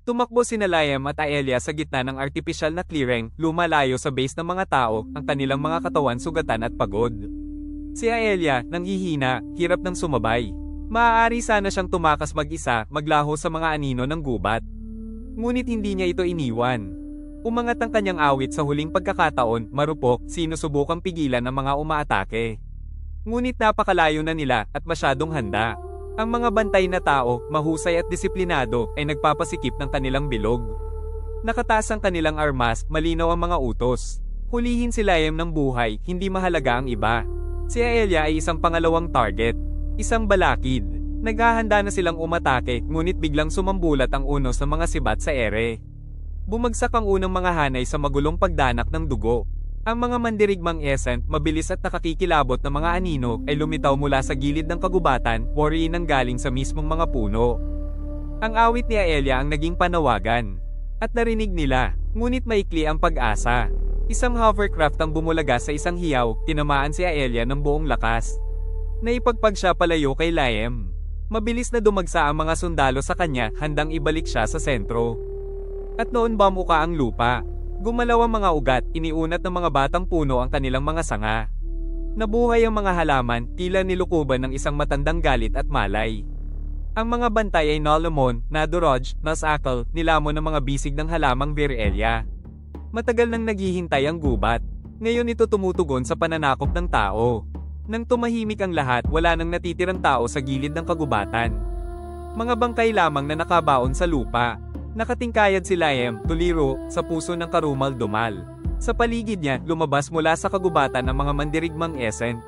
Tumakbo sina Liam at Aelia sa gitna ng artipisyal na clearing, lumalayo sa base ng mga tao, ang kanilang mga katawan sugatan at pagod. Si Aelia, nanghihina, hirap ng sumabay. Maaari sana siyang tumakas mag-isa, maglaho sa mga anino ng gubat. Ngunit hindi niya ito iniwan. Umangat ang kanyang awit sa huling pagkakataon, marupok, sinusubukang pigilan ang mga umaatake. Ngunit napakalayo na nila at masyadong handa. Ang mga bantay na tao, mahusay at disiplinado, ay nagpapasikip ng kanilang bilog. Nakataas ang kanilang armas, malinaw ang mga utos. Hulihin si Liam ng buhay, hindi mahalaga ang iba. Si Aelia ay isang pangalawang target. Isang balakid. Naghahanda na silang umatake, ngunit biglang sumambulat ang unos ng mga sibat sa ere. Bumagsak ang unang mga hanay sa magulong pagdanak ng dugo. Ang mga mandirigmang Essent, mabilis at nakakikilabot na mga anino, ay lumitaw mula sa gilid ng kagubatan, wariin ang galing sa mismong mga puno. Ang awit ni Aelia ang naging panawagan. At narinig nila, ngunit maikli ang pag-asa. Isang hovercraft ang bumulaga sa isang hiyaw, tinamaan si Aelia ng buong lakas. Naipagpag siya palayo kay Liam. Mabilis na dumagsa ang mga sundalo sa kanya, handang ibalik siya sa sentro. At noon bamuka ang lupa. Gumalaw ang mga ugat, iniunat ng mga batang puno ang kanilang mga sanga. Nabuhay ang mga halaman, tila nilukuban ng isang matandang galit at malay. Ang mga bantay ay nalamon, naduroj, nasakal, nilamon ng mga bisig ng halamang Virelia. Matagal nang naghihintay ang gubat. Ngayon ito tumutugon sa pananakop ng tao. Nang tumahimik ang lahat, wala nang natitirang tao sa gilid ng kagubatan. Mga bangkay lamang na nakabaon sa lupa. Nakatingkayad si Liam, tuliro, sa puso ng karumal-dumal. Sa paligid niya, lumabas mula sa kagubatan ang mga mandirigmang Essent.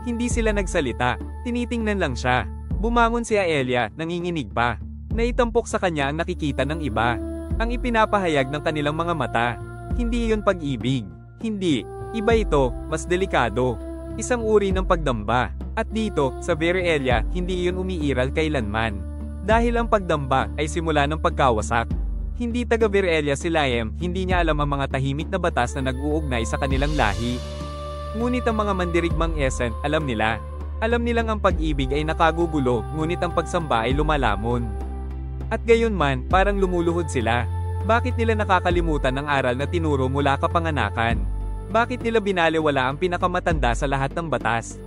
Hindi sila nagsalita, tinitingnan lang siya. Bumangon si Aelia, nanginginig pa. Naitampok sa kanya ang nakikita ng iba. Ang ipinapahayag ng kanilang mga mata. Hindi iyon pag-ibig. Hindi. Iba ito, mas delikado. Isang uri ng pagdamba. At dito, sa Virelia, hindi iyon umiiral kailanman. Dahil ang pagdamba ay simula ng pagkawasak. Hindi taga Virelia si Liam, hindi niya alam ang mga tahimik na batas na nag-uugnay sa kanilang lahi. Ngunit ang mga mandirigmang Essent, alam nila. Alam nilang ang pag-ibig ay nakagugulo, ngunit ang pagsamba ay lumalamon. At gayon man, parang lumuluhod sila. Bakit nila nakakalimutan ang aral na tinuro mula kapanganakan? Bakit nila binaliwala ang pinakamatanda sa lahat ng batas?